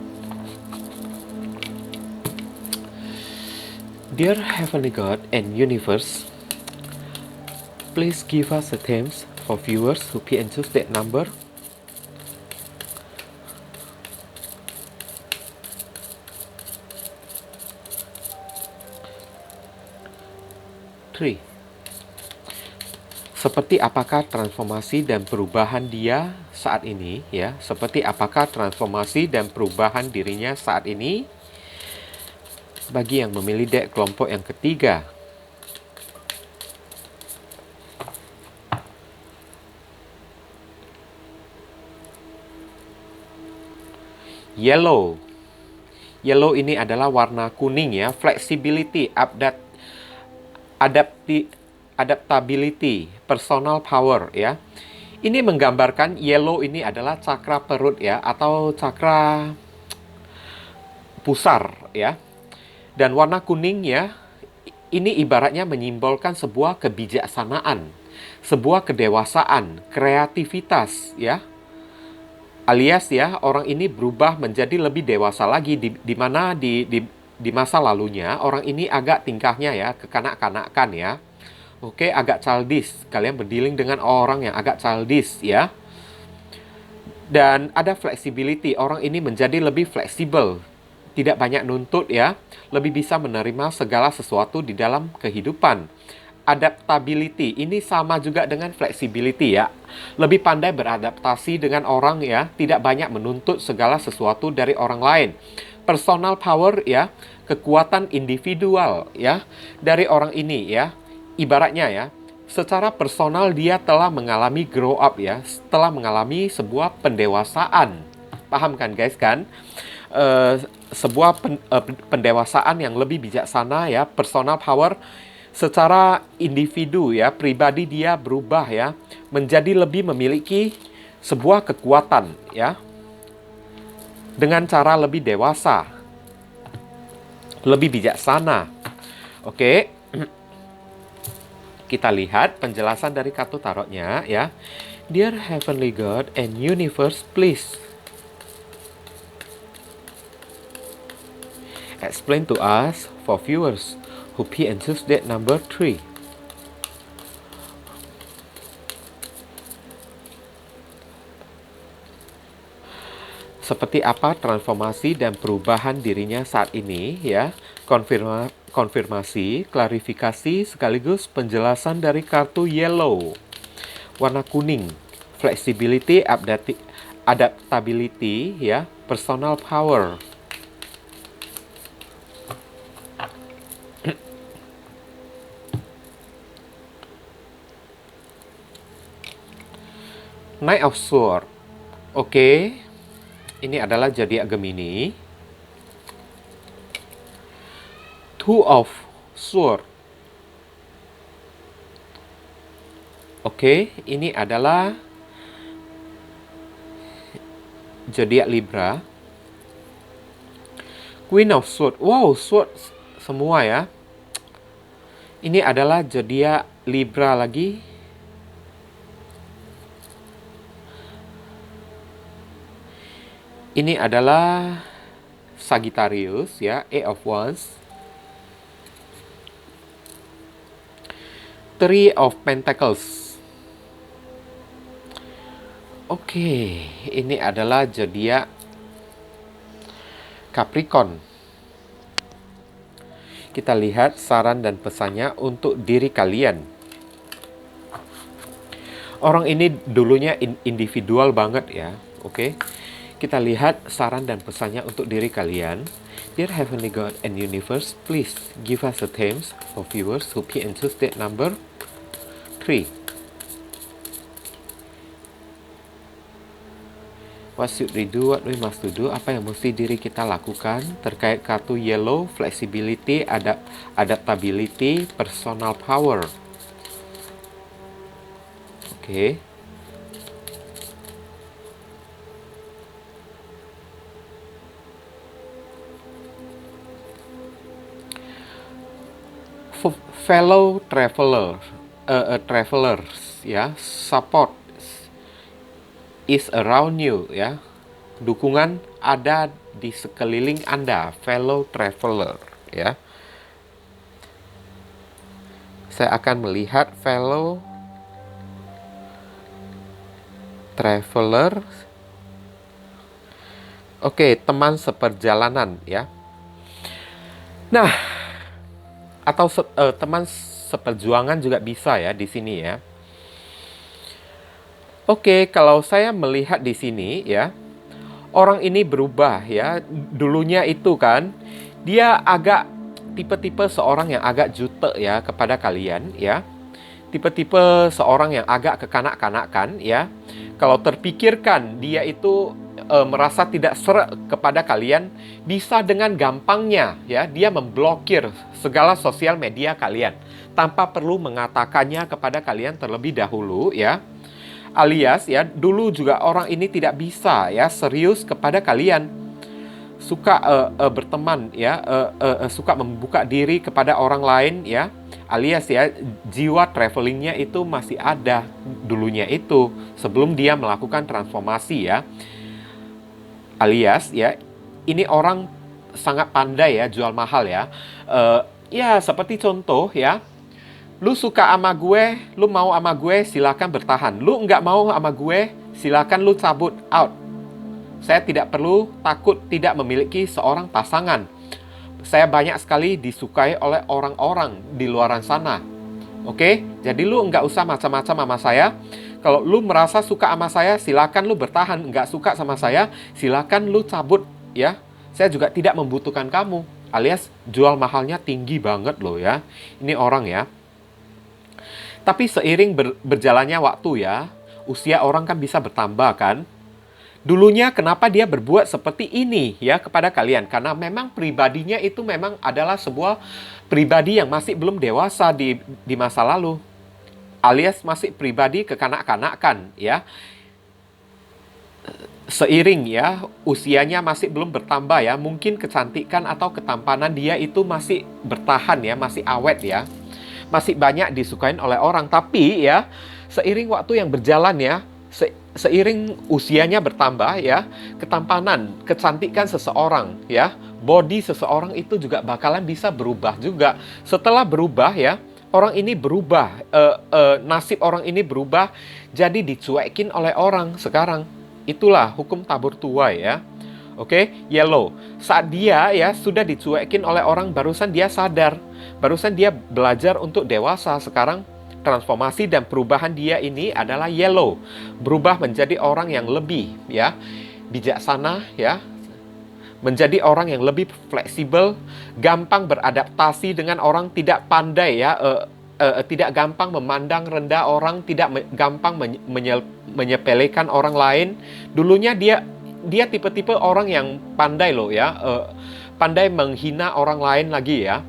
Dear Heavenly God and Universe, please give us the themes for viewers who pick and choose that number. Seperti apakah transformasi dan perubahan dia saat ini ya? Seperti apakah transformasi dan perubahan dirinya saat ini? Bagi yang memilih deck kelompok yang ketiga. Yellow. Yellow ini adalah warna kuning ya, flexibility, adaptability, personal power ya. Ini menggambarkan yellow ini adalah cakra perut ya, atau cakra pusar ya. Dan warna kuning ya, ini ibaratnya menyimbolkan sebuah kebijaksanaan, sebuah kedewasaan, kreativitas ya. Alias ya, orang ini berubah menjadi lebih dewasa lagi, di mana di masa lalunya orang ini agak tingkahnya ya kekanak-kanakan ya. Oke, agak childish. Kalian berdealing dengan orang yang agak childish ya. Dan ada flexibility. Orang ini menjadi lebih fleksibel, tidak banyak nuntut ya, lebih bisa menerima segala sesuatu di dalam kehidupan. Adaptability ini sama juga dengan flexibility ya. Lebih pandai beradaptasi dengan orang ya, tidak banyak menuntut segala sesuatu dari orang lain. Personal power ya, kekuatan individual ya dari orang ini ya. Ibaratnya ya, secara personal dia telah mengalami grow up ya, telah mengalami sebuah pendewasaan. Paham kan guys kan? Sebuah pendewasaan yang lebih bijaksana ya, personal power. Secara individu ya, pribadi dia berubah ya, menjadi lebih memiliki sebuah kekuatan ya, dengan cara lebih dewasa. lebih bijaksana. Oke. Kita lihat penjelasan dari kartu tarotnya ya. Dear Heavenly God and Universe, please explain to us for viewers who pay and choose date number 3. Seperti apa transformasi dan perubahan dirinya saat ini ya. Konfirmasi, klarifikasi sekaligus penjelasan dari kartu yellow. Warna kuning, flexibility, adaptability ya, personal power. Knight of Swords. Oke. Ini adalah zodiak Gemini. Two of Swords. Oke, ini adalah zodiak Libra. Queen of Swords. Wow, Sword semua ya. Ini adalah zodiak Libra lagi. Ini adalah Sagittarius ya, Eight of Wands. Three of Pentacles. Oke, ini adalah zodiak Capricorn. Kita lihat saran dan pesannya untuk diri kalian. Orang ini dulunya individual banget ya, oke. Kita lihat saran dan pesannya untuk diri kalian. Dear Heavenly God and Universe, please give us a themes for viewers who pay and choose date number 3. What should we do? What we must do? Apa yang mesti diri kita lakukan terkait kartu yellow, flexibility, adaptability, personal power. Oke. Fellow travelers ya, support is around you ya. Dukungan ada di sekeliling Anda, fellow traveler ya. Saya akan melihat fellow traveler. Oke, teman seperjalanan ya. Nah, atau teman seperjuangan juga bisa ya di sini ya. Oke, kalau saya melihat di sini ya, orang ini berubah ya. Dulunya itu kan dia agak tipe-tipe seorang yang agak jutek ya kepada kalian ya. Tipe-tipe seorang yang agak kekanak-kanakan ya. Kalau terpikirkan dia itu merasa tidak serak kepada kalian, bisa dengan gampangnya ya dia memblokir segala sosial media kalian tanpa perlu mengatakannya kepada kalian terlebih dahulu ya. Alias ya, dulu juga orang ini tidak bisa ya serius kepada kalian, suka berteman ya, suka membuka diri kepada orang lain ya. Alias ya, jiwa travelingnya itu masih ada dulunya itu sebelum dia melakukan transformasi ya. Alias ya, ini orang sangat pandai ya jual mahal ya. Ya seperti contoh ya, lu suka sama gue, lu mau sama gue, silakan bertahan. Lu nggak mau sama gue, silakan lu cabut out. Saya tidak perlu takut tidak memiliki seorang pasangan. Saya banyak sekali disukai oleh orang-orang di luaran sana. Oke, jadi lu nggak usah macam-macam sama saya. Kalau lu merasa suka sama saya, silakan lu bertahan. Nggak suka sama saya, silakan lu cabut ya. Saya juga tidak membutuhkan kamu. Alias jual mahalnya tinggi banget loh ya. Ini orang ya. Tapi seiring berjalannya waktu ya, usia orang kan bisa bertambah kan. Dulunya kenapa dia berbuat seperti ini ya kepada kalian? Karena memang pribadinya itu memang adalah sebuah pribadi yang masih belum dewasa di masa lalu. Alias masih pribadi kekanak-kanakan ya. seiring ya usianya masih belum bertambah ya, mungkin kecantikan atau ketampanan dia itu masih bertahan ya, masih awet ya, masih banyak disukain oleh orang. Tapi ya seiring waktu yang berjalan ya, seiring usianya bertambah ya, ketampanan, kecantikan seseorang ya, body seseorang itu juga bakalan bisa berubah juga. Setelah berubah ya, orang ini berubah, nasib orang ini berubah, jadi dicuekin oleh orang sekarang. Itulah hukum tabur tuai ya. Oke, yellow. Saat dia ya sudah dicuekin oleh orang, barusan dia sadar. Barusan dia belajar untuk dewasa. Sekarang transformasi dan perubahan dia ini adalah yellow. Berubah menjadi orang yang lebih ya bijaksana ya, menjadi orang yang lebih fleksibel, gampang beradaptasi dengan orang, tidak pandai ya, tidak gampang memandang rendah orang, tidak gampang menyepelekan orang lain. Dulunya dia tipe-tipe orang yang pandai loh ya, pandai menghina orang lain lagi ya.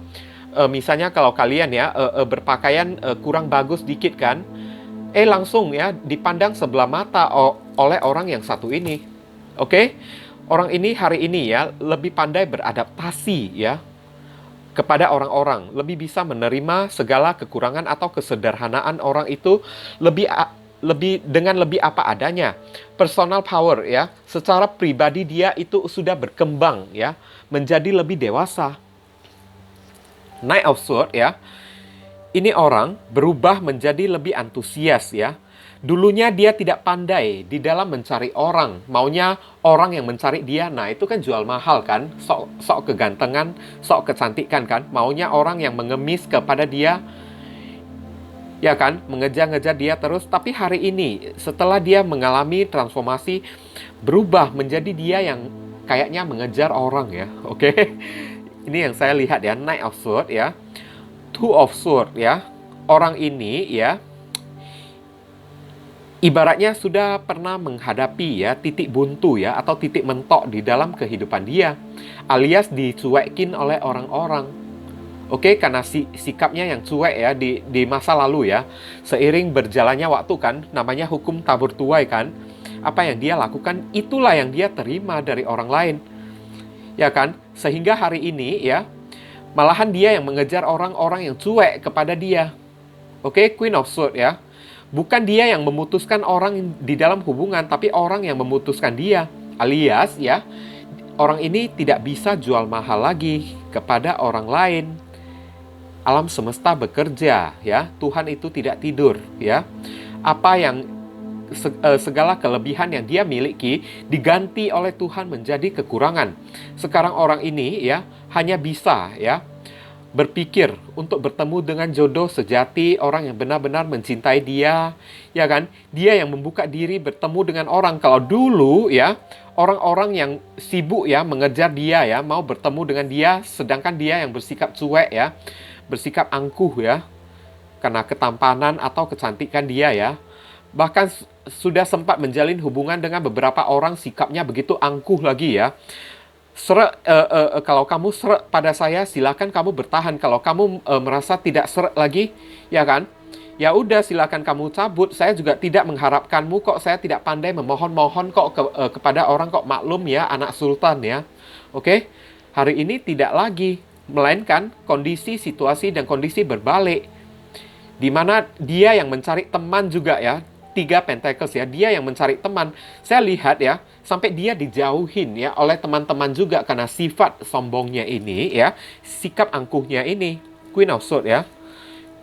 Misalnya kalau kalian ya berpakaian kurang bagus dikit kan, langsung ya dipandang sebelah mata oleh orang yang satu ini. Oke? Orang ini hari ini ya lebih pandai beradaptasi ya kepada orang-orang, lebih bisa menerima segala kekurangan atau kesederhanaan orang itu, dengan lebih apa adanya. Personal power ya, secara pribadi dia itu sudah berkembang ya, menjadi lebih dewasa. Knight of Swords ya, ini orang berubah menjadi lebih antusias ya. Dulunya dia tidak pandai di dalam mencari orang, maunya orang yang mencari dia. Nah itu kan jual mahal kan, sok kegantengan, sok kecantikan kan, maunya orang yang mengemis kepada dia, ya kan, mengejar-ngejar dia terus. Tapi hari ini setelah dia mengalami transformasi, berubah menjadi dia yang kayaknya mengejar orang ya. Oke. Ini yang saya lihat ya, Knight of Swords ya, Two of Swords ya. Orang ini ya ibaratnya sudah pernah menghadapi ya titik buntu ya, atau titik mentok di dalam kehidupan dia, alias dicuekin oleh orang-orang. Oke, karena sikapnya yang cuek ya di masa lalu ya. Seiring berjalannya waktu kan, namanya hukum tabur tuai kan. Apa yang dia lakukan, itulah yang dia terima dari orang lain. Ya kan? Sehingga hari ini ya, malahan dia yang mengejar orang-orang yang cuek kepada dia. Oke, Queen of Swords ya. Bukan dia yang memutuskan orang di dalam hubungan, tapi orang yang memutuskan dia. Alias ya, orang ini tidak bisa jual mahal lagi kepada orang lain. Alam semesta bekerja ya, Tuhan itu tidak tidur ya. Apa yang segala kelebihan yang dia miliki diganti oleh Tuhan menjadi kekurangan. Sekarang orang ini ya hanya bisa ya berpikir untuk bertemu dengan jodoh sejati, orang yang benar-benar mencintai dia, ya kan? Dia yang membuka diri bertemu dengan orang. Kalau dulu ya, orang-orang yang sibuk ya mengejar dia ya, mau bertemu dengan dia, sedangkan dia yang bersikap cuek ya, bersikap angkuh ya, karena ketampanan atau kecantikan dia ya. Bahkan sudah sempat menjalin hubungan dengan beberapa orang, sikapnya begitu angkuh lagi ya. Kalau kamu seret pada saya, silakan kamu bertahan. Kalau kamu merasa tidak seret lagi, ya kan? Ya udah, silakan kamu cabut. Saya juga tidak mengharapkanmu kok. Saya tidak pandai memohon-mohon kok kepada orang kok, maklum ya, anak sultan ya. Oke? Hari ini tidak lagi, melainkan kondisi, situasi dan kondisi berbalik. Di mana dia yang mencari teman juga ya. 3 Pentacles ya, dia yang mencari teman. Saya lihat ya, sampai dia dijauhin ya oleh teman-teman juga karena sifat sombongnya ini ya, sikap angkuhnya ini, Queen of Swords ya.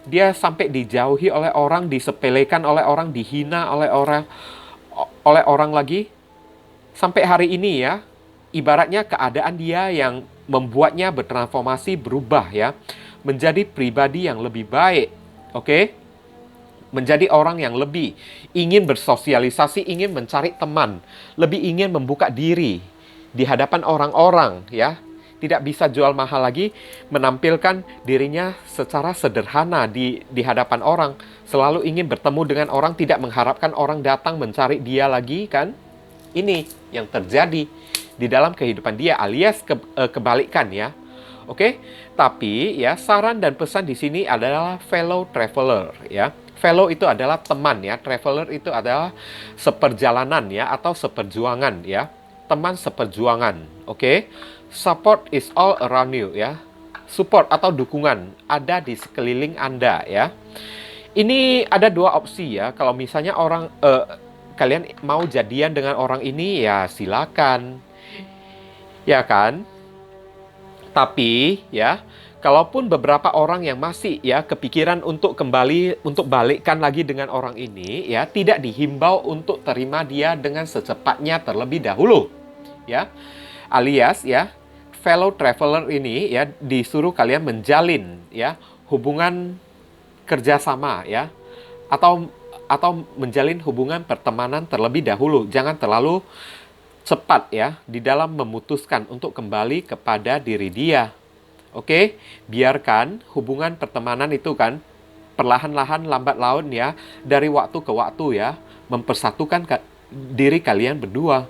Dia sampai dijauhi oleh orang, disepelekan oleh orang, dihina oleh orang lagi. Sampai hari ini ya, ibaratnya keadaan dia yang membuatnya bertransformasi, berubah ya, menjadi pribadi yang lebih baik. Oke? Menjadi orang yang lebih ingin bersosialisasi, ingin mencari teman, lebih ingin membuka diri di hadapan orang-orang ya. Tidak bisa jual mahal lagi, menampilkan dirinya secara sederhana di hadapan orang. Selalu ingin bertemu dengan orang, tidak mengharapkan orang datang mencari dia lagi kan. Ini yang terjadi di dalam kehidupan dia, alias kebalikan ya. Oke, tapi ya saran dan pesan di sini adalah fellow traveler ya. Fellow itu adalah teman ya, traveler itu adalah seperjalanan ya, atau seperjuangan ya, teman seperjuangan. Oke. Support is all around you ya. Support atau dukungan ada di sekeliling Anda ya. Ini ada dua opsi ya. Kalau misalnya kalian mau jadian dengan orang ini ya silakan. Ya kan? Tapi ya, kalaupun beberapa orang yang masih ya kepikiran untuk balikkan lagi dengan orang ini ya, tidak dihimbau untuk terima dia dengan secepatnya terlebih dahulu. Ya. Alias ya, fellow traveler ini ya disuruh kalian menjalin ya hubungan kerjasama ya, atau menjalin hubungan pertemanan terlebih dahulu. Jangan terlalu cepat ya di dalam memutuskan untuk kembali kepada diri dia. Oke, biarkan hubungan pertemanan itu kan perlahan-lahan lambat laun ya, dari waktu ke waktu ya, mempersatukan diri kalian berdua.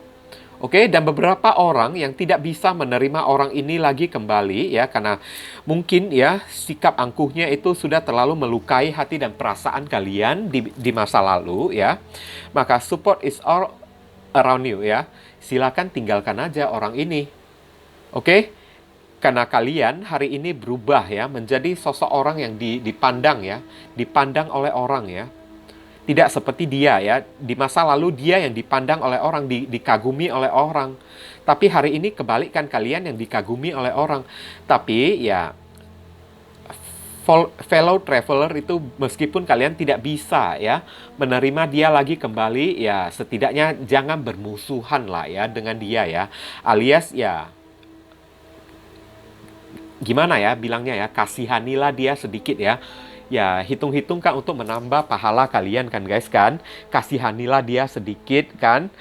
Oke, dan beberapa orang yang tidak bisa menerima orang ini lagi kembali ya, karena mungkin ya sikap angkuhnya itu sudah terlalu melukai hati dan perasaan kalian di masa lalu ya. Maka support is all around you ya. Silakan tinggalkan aja orang ini. Oke? Karena kalian hari ini berubah ya menjadi sosok orang yang dipandang ya, dipandang oleh orang ya. Tidak seperti dia ya. Di masa lalu dia yang dipandang oleh orang, dikagumi oleh orang. Tapi hari ini kebalikkan, kalian yang dikagumi oleh orang. Tapi ya fellow traveler itu meskipun kalian tidak bisa ya menerima dia lagi kembali ya, setidaknya jangan bermusuhan lah ya dengan dia ya. Alias ya gimana ya bilangnya ya, kasihanilah dia sedikit ya. Ya hitung-hitung kan untuk menambah pahala kalian kan guys kan. Kasihanilah dia sedikit kan.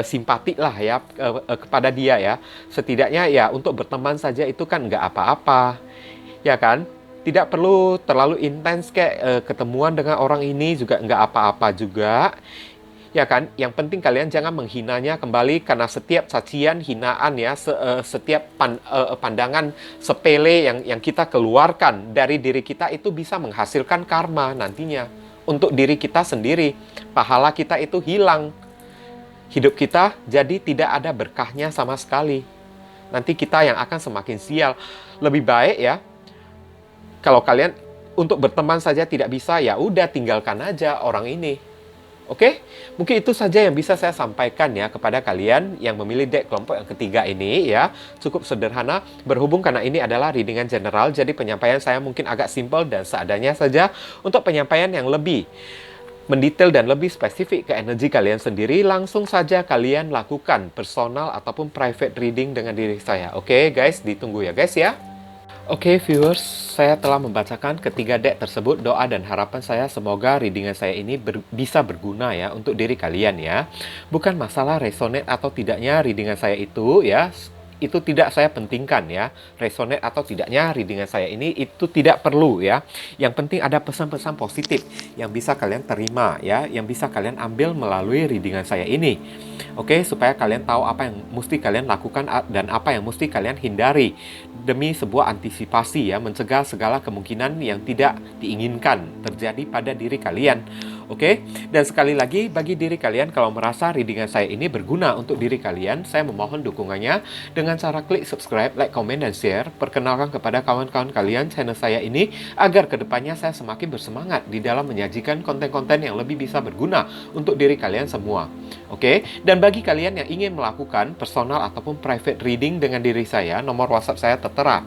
Simpati lah ya kepada dia ya. Setidaknya ya untuk berteman saja itu kan nggak apa-apa. Ya kan? Tidak perlu terlalu intens kayak ketemuan dengan orang ini juga nggak apa-apa juga. Ya kan? Yang penting kalian jangan menghinanya kembali, karena setiap cacian, hinaan ya, setiap pandangan sepele yang kita keluarkan dari diri kita itu bisa menghasilkan karma nantinya untuk diri kita sendiri. Pahala kita itu hilang. Hidup kita jadi tidak ada berkahnya sama sekali. Nanti kita yang akan semakin sial. Lebih baik ya, kalau kalian untuk berteman saja tidak bisa, ya udah tinggalkan aja orang ini. Oke? Mungkin itu saja yang bisa saya sampaikan ya kepada kalian yang memilih deck kelompok yang ketiga ini ya. Cukup sederhana, berhubung karena ini adalah readingan general, jadi penyampaian saya mungkin agak simpel dan seadanya saja. Untuk penyampaian yang lebih mendetail dan lebih spesifik ke energi kalian sendiri, langsung saja kalian lakukan personal ataupun private reading dengan diri saya. Oke guys, ditunggu ya guys ya. Oke viewers, saya telah membacakan ketiga deck tersebut. Doa dan harapan saya semoga readingan saya ini bisa berguna ya untuk diri kalian ya. Bukan masalah resonate atau tidaknya readingan saya itu ya, itu tidak saya pentingkan ya. Resonate atau tidaknya readingan saya ini itu tidak perlu ya. Yang penting ada pesan-pesan positif yang bisa kalian terima ya, yang bisa kalian ambil melalui readingan saya ini. Oke, supaya kalian tahu apa yang mesti kalian lakukan dan apa yang mesti kalian hindari demi sebuah antisipasi ya, mencegah segala kemungkinan yang tidak diinginkan terjadi pada diri kalian. Oke, dan sekali lagi bagi diri kalian kalau merasa readingan saya ini berguna untuk diri kalian, saya memohon dukungannya dengan cara klik subscribe, like, komen, dan share. Perkenalkan kepada kawan-kawan kalian channel saya ini agar kedepannya saya semakin bersemangat di dalam menyajikan konten-konten yang lebih bisa berguna untuk diri kalian semua. Oke, dan bagi kalian yang ingin melakukan personal ataupun private reading dengan diri saya, nomor WhatsApp saya tertera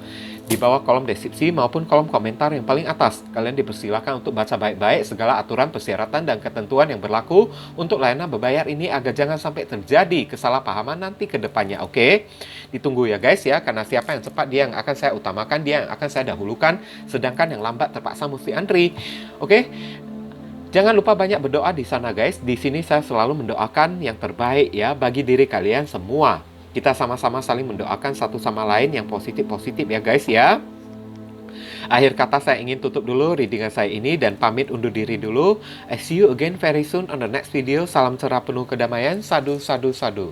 di bawah kolom deskripsi maupun kolom komentar yang paling atas. Kalian dipersilakan untuk baca baik-baik segala aturan, persyaratan, dan ketentuan yang berlaku untuk layanan berbayar ini agar jangan sampai terjadi kesalahpahaman nanti ke depannya. Oke, ditunggu ya guys ya, karena siapa yang cepat dia yang akan saya utamakan, dia yang akan saya dahulukan, sedangkan yang lambat terpaksa mesti antri. Oke, jangan lupa banyak berdoa di sana guys. Di sini saya selalu mendoakan yang terbaik ya bagi diri kalian semua. Kita sama-sama saling mendoakan satu sama lain yang positif-positif ya guys ya. Akhir kata saya ingin tutup dulu readingan saya ini dan pamit undur diri dulu. I see you again very soon on the next video. Salam cerah penuh kedamaian. Sadu, sadu, sadu.